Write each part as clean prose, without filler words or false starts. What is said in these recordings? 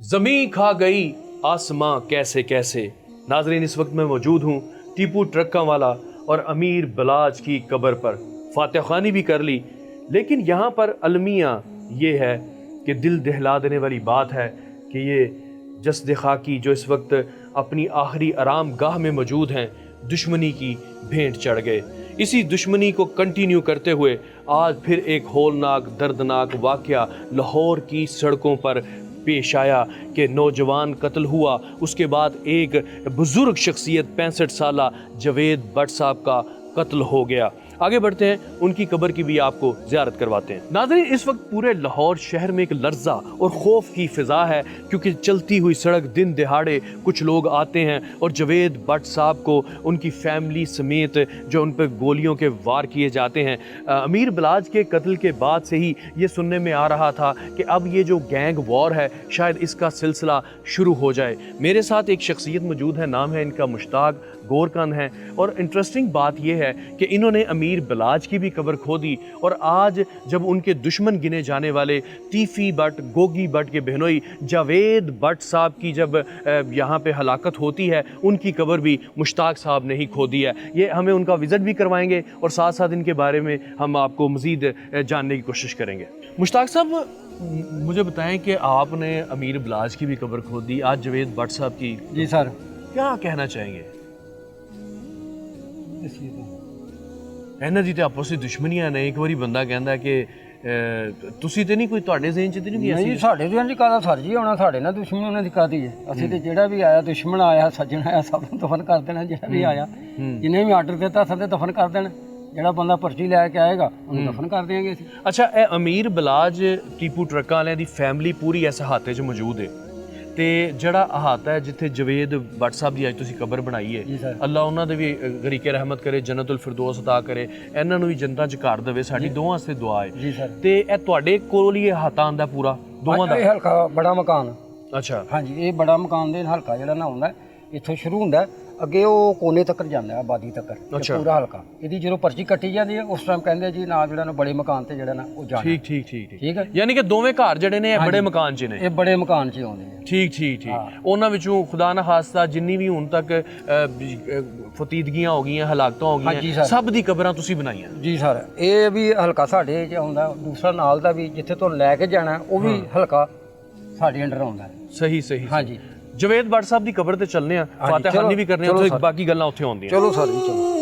ज़मीं खा गई आसमां कैसे कैसे। नाज़रीन, इस वक्त मैं मौजूद हूँ टीपू ट्रक्का वाला और अमीर बलाज की कब्र पर। फातह ख़ानी भी कर ली, लेकिन यहाँ पर अलमिया ये है कि दिल दहला देने वाली बात है कि ये जस्द खाकी जो इस वक्त अपनी आखिरी आराम गाह में मौजूद हैं, दुश्मनी की भेंट चढ़ गए। इसी दुश्मनी को कंटिन्यू करते हुए आज फिर एक होलनाक दर्दनाक वाक़या लाहौर की सड़कों पर पेश आया कि नौजवान कत्ल हुआ। उसके बाद एक बुज़ुर्ग शख्सियत 65 साला जवेद भट्ट साहब का कत्ल हो गया। आगे बढ़ते हैं, उनकी कब्र की भी आपको ज़ियारत करवाते हैं। नाज़रीन, इस वक्त पूरे लाहौर शहर में एक लर्जा और खौफ की फ़िज़ा है, क्योंकि चलती हुई सड़क दिन दिहाड़े कुछ लोग आते हैं और जवेद भट्ट साहब को उनकी फैमिली समेत जो उन पर गोलियों के वार किए जाते हैं। अमीर बलाज के कत्ल के बाद से ही ये सुनने में आ रहा था कि अब ये जो गैंग वॉर है शायद इसका सिलसिला शुरू हो जाए। मेरे साथ एक शख्सियत मौजूद है, नाम है इनका मुश्ताक गोरकन है, और इंटरेस्टिंग बात यह है कि इन्होंने अमीर बलाज की भी कब्र खोदी। और आज जब उनके दुश्मन गिने जाने वाले तीफी भट्ट, गोगी भट्ट के बहनोई जावेद भट्ट साहब की जब यहाँ पे हलाकत होती है, उनकी कब्र भी मुश्ताक साहब ने ही खोदी है। ये हमें उनका विज़िट भी करवाएंगे और साथ साथ इनके बारे में हम आपको मज़ीद जानने की कोशिश करेंगे। मुश्ताक साहब, मुझे बताएं कि आपने अमीर बलाज की भी कब्र खोदी, आज जवेद भट्ट साहब की। जी सर, क्या कहना चाहेंगे? ਇਹਨਾਂ ਦੀ ਤੇ ਆਪਸ ਵਿੱਚ ਦੁਸ਼ਮਣੀਆਂ ਨੇ। ਇੱਕ ਵਾਰੀ ਬੰਦਾ ਕਹਿੰਦਾ ਕਿ ਤੁਸੀਂ ਤੇ ਨਹੀਂ ਕੋਈ, ਤੁਹਾਡੇ ਜ਼ਿਹਨ 'ਚ ਤੇ ਨਹੀਂ ਗਿਆ ਸੀ? ਨਹੀਂ, ਸਾਡੇ ਤੋਂ ਇੰਜ ਕਾਹਦਾ ਸਰ ਜੀ ਹੋਣਾ, ਸਾਡੇ ਨਾਲ ਦੁਸ਼ਮਣ ਉਹਨਾਂ ਦੀ ਕਾਹਦੀ ਹੈ। ਅਸੀਂ ਤੇ ਜਿਹੜਾ ਵੀ ਆਇਆ, ਦੁਸ਼ਮਣ ਆਇਆ, ਸੱਜਣ ਆਇਆ, ਸਭ ਨੂੰ ਦਫਨ ਕਰ ਦੇਣਾ। ਜਿਹੜਾ ਵੀ ਆਇਆ, ਜਿਹਨੇ ਵੀ ਆਰਡਰ ਦਿੱਤਾ ਸਭ ਦੇ ਦਫਨ ਕਰ ਦੇਣਾ। ਜਿਹੜਾ ਬੰਦਾ ਪਰਚੀ ਲੈ ਕੇ ਆਏਗਾ ਉਹਨੂੰ ਦਫਨ ਕਰ ਦੇਵਾਂਗੇ ਅਸੀਂ। ਅੱਛਾ, ਇਹ ਅਮੀਰ ਬਲਾਜ ਟੀਪੂ ਟਰੱਕਾਂ ਵਾਲਿਆਂ ਦੀ ਫੈਮਿਲੀ ਪੂਰੀ ਇਸ ਅਹਾਤੇ 'ਚ ਮੌਜੂਦ ਹੈ, ਤੇ ਜਿਹੜਾ ਅਹਾਤਾ ਹੈ ਜਿੱਥੇ ਜਵੇਦ ਭੱਟ ਸਾਹਿਬ ਦੀ ਅੱਜ ਤੁਸੀਂ ਕਬਰ ਬਣਾਈ ਹੈ, ਅੱਲਾ ਉਹਨਾਂ ਦੇ ਵੀ ਗਰੀਕੇ ਰਹਿਮਤ ਕਰੇ, ਜੰਨਤੁਲ ਫਿਰਦੌਸ ਅਤਾ ਕਰੇ, ਇਹਨਾਂ ਨੂੰ ਵੀ ਜੰਨਤਾਂ 'ਚ ਘਰ ਦੇਵੇ, ਸਾਡੀ ਦੋਵਾਂ ਵਾਸਤੇ ਦੁਆ ਹੈ। ਤੇ ਇਹ ਤੁਹਾਡੇ ਕੋਲ ਹੀ ਅਹਾਤਾ ਆਉਂਦਾ ਪੂਰਾ ਦੋਵਾਂ ਦਾ? ਇਹ ਹਲਕਾ ਬੜਾ ਮਕਾਨ। ਅੱਛਾ, ਹਾਂਜੀ, ਇਹ ਬੜਾ ਮਕਾਨ ਦੇ ਹਲਕਾ ਜਿਹੜਾ ਨਾ ਹੁੰਦਾ, ਇੱਥੋਂ ਸ਼ੁਰੂ ਹੁੰਦਾ, ਅੱਗੇ ਉਹ ਕੋਨੇ ਤੱਕ ਜਾਂਦਾ, ਆਬਾਦੀ ਤੱਕ, ਪੂਰਾ ਹਲਕਾ। ਇਹਦੀ ਜਦੋਂ ਪਰਚੀ ਕੱਟੀ ਜਾਂਦੀ ਹੈ ਉਸ ਟਾਈਮ ਕਹਿੰਦੇ ਜੀ ਨਾ ਜਿਹੜਾ ਨਾ ਬੜੇ ਮਕਾਨ ਤੇ ਜਿਹੜਾ ਨਾ ਉਹ ਜਾਣਾ। ਠੀਕ ਠੀਕ ਠੀਕ ਠੀਕ ਹੈ, ਯਾਨੀ ਕਿ ਦੋਵੇਂ ਘਰ ਜਿਹੜੇ ਨੇ ਇਹ ਬੜੇ ਮਕਾਨ 'ਚ ਨੇ? ਇਹ ਬੜੇ ਮਕਾਨ 'ਚ ਆਉਂਦੇ ਆ। ਠੀਕ ਠੀਕ ਠੀਕ। ਉਹਨਾਂ ਵਿੱਚੋਂ ਖੁਦਾ ਨਾ ਖਾਸਤਾ ਜਿੰਨੀ ਵੀ ਹੁਣ ਤੱਕ ਫਤੀਦਗੀਆਂ ਹੋ ਗਈਆਂ, ਹਲਾਕਤਾਂ ਹੋ ਗਈਆਂ, ਸਭ ਦੀ ਕਬਰਾਂ ਤੁਸੀਂ ਬਣਾਈਆਂ? ਜੀ ਸਰ, ਇਹ ਵੀ ਹਲਕਾ ਸਾਡੇ 'ਚ ਆਉਂਦਾ। ਦੂਸਰਾ ਨਾਲ ਦਾ ਵੀ ਜਿੱਥੇ ਤੋਂ ਲੈ ਕੇ ਜਾਣਾ ਉਹ ਵੀ ਹਲਕਾ ਸਾਡੇ ਅੰਡਰ ਆਉਂਦਾ। ਸਹੀ ਸਹੀ। ਹਾਂਜੀ, ਜਵੇਦ ਭੱਟ ਸਾਹਿਬ ਦੀ ਕਬਰ ਤੇ ਚੱਲਨੇ ਆ, ਫਾਤਿਹ ਖਾਨੀ ਵੀ ਕਰਨੇ ਆ, ਬਾਕੀ ਗੱਲਾਂ ਉੱਥੇ ਆਉਂਦੀਆਂ। ਚਲੋ ਸਰ ਜੀ, ਚਲੋ।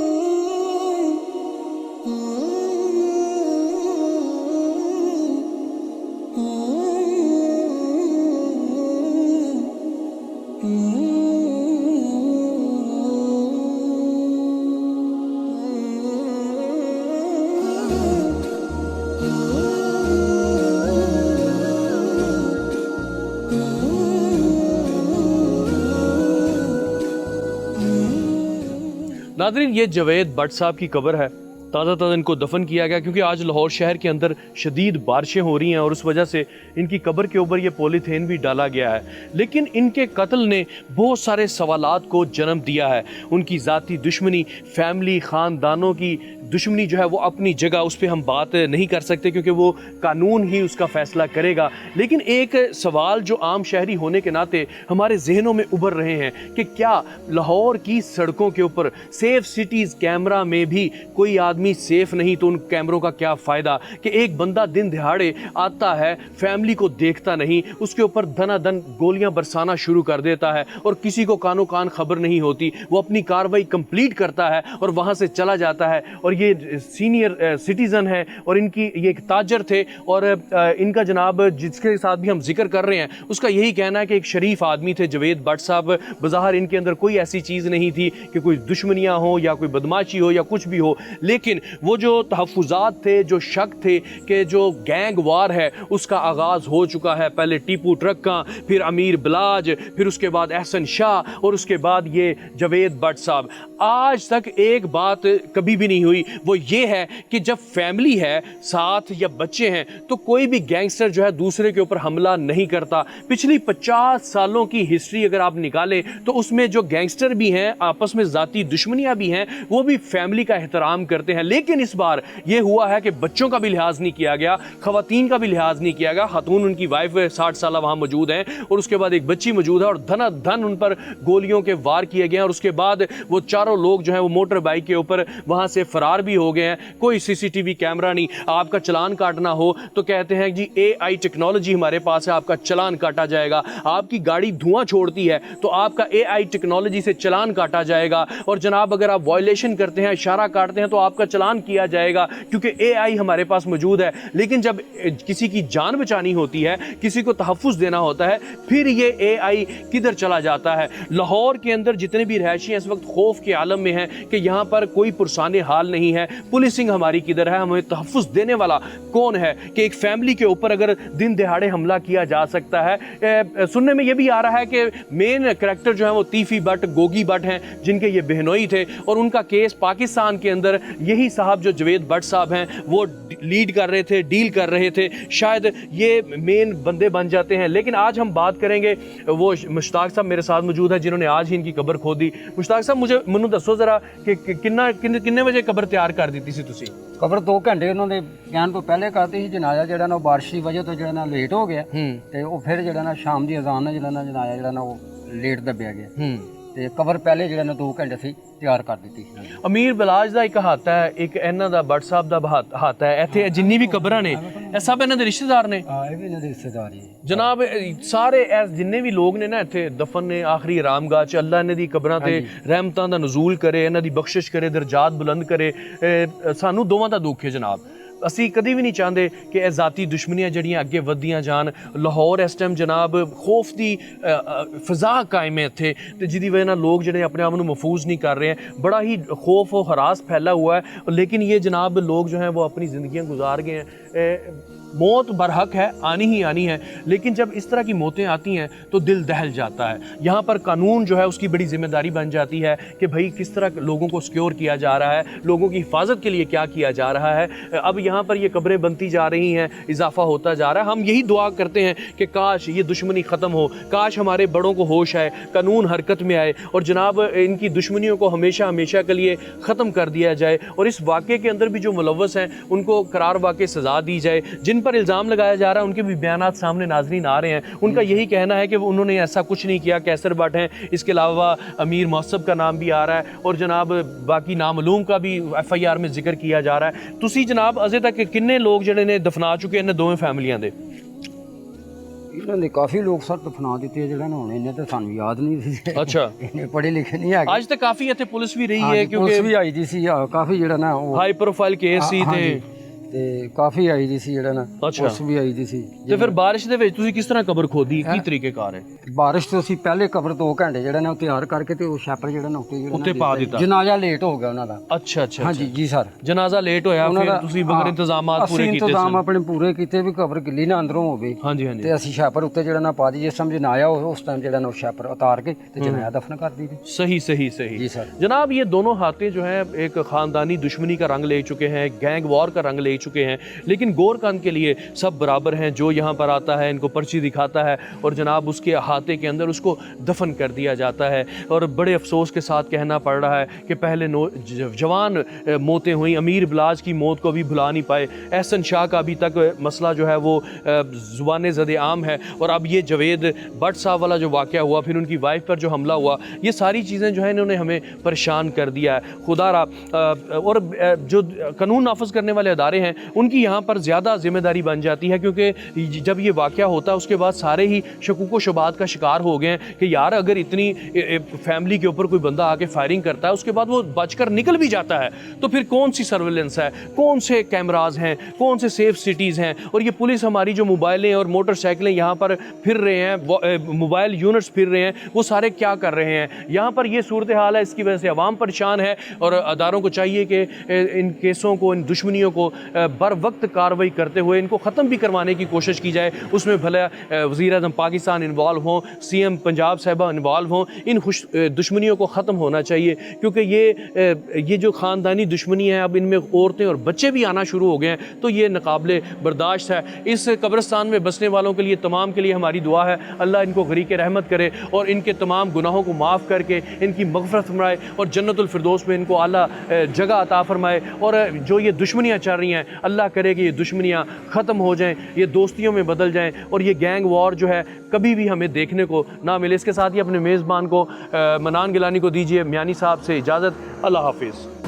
नाज़रीन, ये जवेद भट्ट साहब की कब्र है। ताज़ा ताज़ा इनको दफन किया गया, क्योंकि आज लाहौर शहर के अंदर शदीद बारिशें हो रही हैं और उस वजह से इनकी कब्र के ऊपर ये पॉलीथीन भी डाला गया है। लेकिन इनके कत्ल ने बहुत सारे सवालात को जन्म दिया है। उनकी ज़ाती दुश्मनी, फैमिली, ख़ानदानों की दुश्मनी जो है वो अपनी जगह, उस पर हम बात नहीं कर सकते क्योंकि वो कानून ही उसका फ़ैसला करेगा। लेकिन एक सवाल जो आम शहरी होने के नाते हमारे जहनों में उभर रहे हैं कि क्या लाहौर की सड़कों के ऊपर सेफ सिटीज़ कैमरा में भी कोई आदमी सेफ नहीं, तो उन कैमरों का क्या फ़ायदा कि एक बंदा दिन दिहाड़े आता है, फैमिली को देखता नहीं, उसके ऊपर धनाधन गोलियां बरसाना शुरू कर देता है और किसी को कानो कान खबर नहीं होती। वो अपनी कार्रवाई कंप्लीट करता है और वहाँ से चला जाता है। और ये सीनियर सिटीज़न है और इनकी ये एक ताजर थे, और इनका जनाब जिसके साथ भी हम जिक्र कर रहे हैं उसका यही कहना है कि एक शरीफ आदमी थे जवेद भट्ट साहब। बज़ाहिर इनके अंदर कोई ऐसी चीज़ नहीं थी कि कोई दुश्मनियाँ हो या कोई बदमाशी हो या कुछ भी हो, लेकिन वो जो तहफ़्फ़ुज़ात थे, जो शक थे कि जो गैंग वार है उसका आगाज़ हो चुका है। पहले टीपू ट्रक्का, फिर अमीर बलाज, फिर उसके बाद एहसन शाह और उसके बाद ये जवेद भट्ट साहब। आज तक एक बात कभी भी नहीं हुई, वो ये है कि जब फैमिली है साथ या बच्चे हैं तो कोई भी गैंगस्टर जो है दूसरे के ऊपर हमला नहीं करता। पिछली 50 सालों की हिस्ट्री अगर आप निकालें तो उसमें जो गैंगस्टर भी हैं, आपस में ज़ाती दुश्मनियाँ भी हैं, वो भी फैमिली का एहतराम करते हैं। हैं, लेकिन इस बार ये हुआ है कि बच्चों का भी लिहाज नहीं किया गया, खवातीन का भी लिहाज नहीं किया गया। खातून उनकी वाइफ 60 साल वहाँ मौजूद हैं और उसके बाद एक बच्ची मौजूद है और धनाधन उन पर गोलियों के वार किए गए हैं और उसके बाद वो चारों लोग जो हैं वो मोटर बाइक के ऊपर वहाँ से फरार भी हो गए हैं। कोई सीसीटीवी कैमरा नहीं। आपका चलान काटना हो तो कहते हैं जी AI टेक्नोलॉजी हमारे पास है, आपका चलान काटा जाएगा। आपकी गाड़ी धुआं छोड़ती है तो आपका AI टेक्नोलॉजी से चलान काटा जाएगा। और जनाब अगर आप वायलेशन करते हैं, इशारा काटते हैं तो आपका चलान किया जाएगा, क्योंकि AI हमारे पास मौजूद है। लेकिन जब किसी की जान बचानी होती है, किसी को तहफ़्फ़ुज़ देना होता है, फिर ये AI किधर चला जाता है। लाहौर के अंदर जितने भी रहायशी हैं इस वक्त खौफ के आलम में हैं कि यहाँ पर कोई पुरसाने हाल नहीं है। पुलिसिंग हमारी किधर है, हमें तहफ़्फ़ुज़ देने वाला कौन है कि एक फैमिली के ऊपर अगर दिन दिहाड़े हमला किया जा सकता है। सुनने में ये भी आ रहा है कि मेन करैक्टर जो है वो तीफी भट्ट, गोगी भट्ट हैं, जिनके ये बहनोई थे और उनका केस पाकिस्तान के अंदर यही साहब जो जवेद भट्ट साहब हैं वो लीड कर रहे थे, डील कर रहे थे। शायद ये मेन बंदे बन जाते हैं। लेकिन आज हम बात करेंगे, वो मुश्ताक साहब मेरे साथ मौजूद है जिन्होंने आज ही इनकी कब्र खोदी। मुश्ताक साहब ਮੈਨੂੰ ਦੱਸੋ ਜ਼ਰਾ ਕਿ ਕਿੰਨੇ ਵਜੇ ਕਬਰ ਤਿਆਰ ਕਰ ਦਿੱਤੀ ਸੀ ਤੁਸੀਂ? ਕਬਰ 2 ਘੰਟੇ ਉਹਨਾਂ ਦੇ ਕਹਿਣ ਤੋਂ ਪਹਿਲੇ ਕਰਤੀ ਸੀ। ਜਨਾਜ਼ਾ ਜਿਹੜਾ ਨਾ ਉਹ ਬਾਰਿਸ਼ ਦੀ ਵਜ੍ਹਾ ਤੋਂ ਜਿਹੜਾ ਨਾ ਲੇਟ ਹੋ ਗਿਆ ਤੇ ਉਹ ਫਿਰ ਜਿਹੜਾ ਨਾ ਸ਼ਾਮ ਦੀ ਅਜ਼ਾਨ ਨਾਲ ਜਿਹੜਾ ਨਾ ਜਨਾਜ਼ਾ ਜਿਹੜਾ ਨਾ ਉਹ ਲੇਟ ਦੱਬਿਆ ਗਿਆ ਤੇ ਕਬਰ ਪਹਿਲੇ ਜਿਹੜਾ ਨਾ 2 ਘੰਟੇ ਸੀ ਤਿਆਰ ਕਰ ਦਿੱਤੀ ਸੀ। ਅਮੀਰ ਬਲਾਜ ਦਾ ਇੱਕ ਹੱਥ ਹੈ, ਇੱਕ ਇਹਨਾਂ ਦਾ ਭੱਟ ਸਾਹਿਬ ਦਾ ਹੱਥ ਹੈ। ਇੱਥੇ ਜਿੰਨੀ ਵੀ ਕਬਰਾਂ ਨੇ ਇਹ ਸਭ ਇਹਨਾਂ ਦੇ ਰਿਸ਼ਤੇਦਾਰ ਨੇ। ਹਾਂ, ਇਹ ਵੀ ਇਹਨਾਂ ਦੇ ਰਿਸ਼ਤੇਦਾਰ ਹੀ ਜਨਾਬ। ਸਾਰੇ ਜਿੰਨੇ ਵੀ ਲੋਕ ਨੇ ਨਾ ਇੱਥੇ ਦਫਨ ਨੇ ਆਖਰੀ ਆਰਾਮਗਾਹ 'ਚ, ਅੱਲਾ ਇਹਨਾਂ ਦੀ ਕਬਰਾਂ ਤੇ ਰਹਿਮਤਾਂ ਦਾ ਨਜ਼ੂਲ ਕਰੇ, ਇਹਨਾਂ ਦੀ ਬਖਸ਼ਿਸ਼ ਕਰੇ, ਦਰਜਾਤ ਬੁਲੰਦ ਕਰੇ। ਸਾਨੂੰ ਦੋਵਾਂ ਦਾ ਦੁੱਖ ਹੈ ਜਨਾਬ। ਅਸੀਂ ਕਦੀ ਵੀ ਨਹੀਂ ਚਾਹੁੰਦੇ ਕਿ ਇਹ ਜ਼ਾਤੀ ਦੁਸ਼ਮਣੀਆਂ ਜਿਹੜੀਆਂ ਅੱਗੇ ਵਧਦੀਆਂ ਜਾਣ। ਲਾਹੌਰ ਇਸ ਟਾਈਮ ਜਨਾਬ ਖੌਫ ਦੀ ਫਿਜ਼ਾ ਕਾਇਮ ਹੈ ਇੱਥੇ, ਤੇ ਜਿਹਦੀ ਵਜ੍ਹਾ ਨਾਲ ਲੋਕ ਜਿਹੜੇ ਆਪਣੇ ਆਪ ਨੂੰ ਮਹਿਫੂਜ਼ ਨਹੀਂ ਕਰ ਰਹੇ हैं। बड़ा ही खौफ और हरास फैला हुआ है। लेकिन ये जनाब लोग जो हैं वो अपनी ज़िंदगियाँ गुजार गए हैं। मौत बरहक है, आनी ही आनी है, लेकिन जब इस तरह की मौतें आती हैं तो दिल दहल जाता है। यहाँ पर कानून जो है उसकी बड़ी जिम्मेदारी बन जाती है कि भाई किस तरह लोगों को सिक्योर किया जा रहा है, लोगों की हिफाजत के लिए क्या किया जा रहा है। अब यहाँ पर ये कब्रें बनती जा रही हैं, इजाफा होता जा रहा है। हम यही दुआ करते हैं कि काश ये दुश्मनी ख़त्म हो, काश हमारे बड़ों को होश आए, कानून हरकत में आए और जनाब इनकी दुश्मनियों को हमेशा हमेशा के लिए ख़त्म कर दिया जाए। और इस वाक़े के अंदर भी जो मुलव्वस हैं उनको करार वाक़े सज़ा दी जाए। जिन पर इल्ज़ाम लगाया जा रहा है उनके भी बयानात सामने नाज़रीन आ रहे हैं। उनका यही कहना है कि उन्होंने ऐसा कुछ नहीं किया। कैसर भट्ट हैं, इसके अलावा अमीर मौसब का नाम भी आ रहा है और जनाब बाकी नामालूम का भी FIR में जिक्र किया जा रहा है। तुसी जनाब अजे तक किन्ने लोग जिहड़े ने दफना चुके हैं दोवें फैमिलियां दे? ਇਹਨਾਂ ਦੇ ਕਾਫੀ ਲੋਕ ਸਰ ਦਫਨਾ ਦਿੱਤੇ ਜਿਹੜਾ ਨਾ ਹੁਣ ਇਹਨੇ ਤਾਂ ਸਾਨੂੰ ਯਾਦ ਨਹੀਂ ਸੀ। ਅੱਛਾ, ਇਹਨੇ ਪੜ੍ਹੇ ਲਿਖੇ ਨਹੀਂ ਹੈਗੇ। ਅੱਜ ਤੱਕ ਕਾਫੀ ਇੱਥੇ ਪੁਲਿਸ ਵੀ ਰਹੀ ਹੈ ਕਿਉਂਕਿ ਪੁਲਿਸ ਵੀ ਆਈ ਦੀ ਸੀ, ਕਾਫੀ ਜਿਹੜਾ ਨਾ ਉਹ ਹਾਈ ਪ੍ਰੋਫਾਈਲ ਕੇਸ ਸੀ ਤੇ ਕਾਫੀ ਆਈ ਦੀ ਸੀ ਜਿਹੜਾ ਨਾ ਪੁਲਿਸ ਵੀ ਆਈ ਦੀ ਸੀ। ਤੇ ਫਿਰ ਬਾਰਿਸ਼ ਦੇ ਵਿੱਚ ਤੁਸੀਂ ਕਿਸ ਤਰ੍ਹਾਂ ਕਬਰ ਖੋਦੀ, ਕੀ ਤਰੀਕੇਕਾਰ ਹੈ? ਬਾਰਿਸ਼ ਤੋਂ ਅਸੀਂ ਪਹਿਲੇ ਕਬਰ 2 ਘੰਟੇ ਜਿਹੜਾ ਨਾ ਉਹ ਤਿਆਰ ਕਰਕੇ ਤੇ ਉਹ ਛਾਪਰ ਜਿਹੜਾ ਨਾ ਉੱਤੇ ਪਾ ਦਿੱਤਾ। ਜਨਾਜ਼ਾ ਲੇਟ ਹੋ ਗਿਆ ਉਹਨਾਂ ਦਾ। ਅੱਛਾ ਅੱਛਾ, ਹਾਂਜੀ ਜੀ ਸਰ, ਜਨਾਜ਼ਾ ਲੇਟ ਹੋਇਆ, ਫਿਰ ਤੁਸੀਂ ਬਗੈਰ ਇੰਤਜ਼ਾਮਾਤ ਪੂਰੇ ਕੀਤੇ? ਇੰਤਜ਼ਾਮ ਆਪਣੇ ਪੂਰੇ ਕੀਤੇ ਵੀ ਕਬਰ ਗਿੱਲੀ ਨਾ ਅੰਦਰੋਂ ਹੋਵੇ। ਹਾਂਜੀ ਹਾਂਜੀ। ਤੇ ਅਸੀਂ ਛਾਪਰ ਉੱਤੇ ਜਿਹੜਾ ਨਾ ਪਾ ਦੀ, ਜਿਸ ਸਮਝ ਨਾ ਆਇਆ ਉਸ ਟਾਈਮ ਜਿਹੜਾ ਨਾ ਉਹ ਛਾਪਰ ਉਤਾਰ ਕੇ ਤੇ ਜਨਾਜ਼ਾ ਦਫਨ ਕਰ दी। सही सही सही जी सर। जनाब ये दोनों हाथे जो हैं एक ख़ानदानी दुश्मनी का रंग ले चुके हैं, गैंग वॉर का रंग ले चुके हैं। लेकिन गोरकान के लिए सब बराबर हैं। जो यहाँ पर आता है इनको पर्ची दिखाता है और जनाब उसके अहाते के अंदर उसको दफन कर दिया जाता है। और बड़े अफसोस के साथ कहना पड़ रहा है कि पहले जवान मौतें हुई, अमीर बलाज की मौत को भी भुला नहीं पाए। एहसन शाह का अभी तक मसला जो है वो ज़ुबान ज़द आम है। और अब ये जवेद भट्ट साहब वाला जो वाक़या हुआ, फिर उनकी वाइफ पर जो हमला हुआ, ये सारी चीज़ें जो है इन्होंने हमें परेशान कर दिया है। खुदा रहा और जो कानून नाफज करने वाले अदारे हैं उनकी यहाँ पर ज़्यादा ज़िम्मेदारी बन जाती है, क्योंकि जब ये वाक़या होता है उसके बाद सारे ही शकूक व शुबात का शिकार हो गए हैं कि यार अगर इतनी फैमिली के ऊपर कोई बंदा आके फायरिंग करता है उसके बाद वो बचकर निकल भी जाता है तो फिर कौन सी सर्वेलेंस है, कौन से कैमराज हैं, कौन से सेफ सिटीज़ हैं। और ये पुलिस हमारी जो मोबाइलें और मोटरसाइकिलें यहाँ पर फिर रहे हैं, मोबाइल यूनिट्स फिर रहे हैं, वो सारे क्या कर रहे हैं? यहाँ पर ये सूरत हाल है, इसकी वजह से अवाम परेशान है और अदारों को चाहिए कि इन केसों को, इन दुश्मनियों को بر وقت کارروائی کرتے ہوئے ان کو ختم بھی کروانے کی کوشش کی جائے. اس میں بھلا وزیر اعظم پاکستان انوالو ہوں, سی ایم پنجاب صاحبہ انوالو ہوں. ان دشمنیوں کو ختم ہونا چاہیے, کیونکہ یہ جو خاندانی دشمنی ہے اب ان میں عورتیں اور بچے بھی آنا شروع ہو گئے ہیں, تو یہ ناقابل برداشت ہے. اس قبرستان میں بسنے والوں کے لیے تمام کے لیے ہماری دعا ہے, اللہ ان کو غریق رحمت کرے اور ان کے تمام گناہوں کو معاف کر کے ان کی مغفرت فرمائے اور جنت الفردوس میں ان کو اعلیٰ جگہ عطا فرمائے. اور جو یہ دشمنیاں چل رہی ہیں اللہ کرے کہ یہ دشمنیاں ختم ہو جائیں, یہ دوستیوں میں بدل جائیں اور یہ گینگ وار جو ہے کبھی بھی ہمیں دیکھنے کو نہ ملے. اس کے ساتھ ہی اپنے میزبان کو منان گیلانی کو دیجیے میانی صاحب سے اجازت. اللہ حافظ.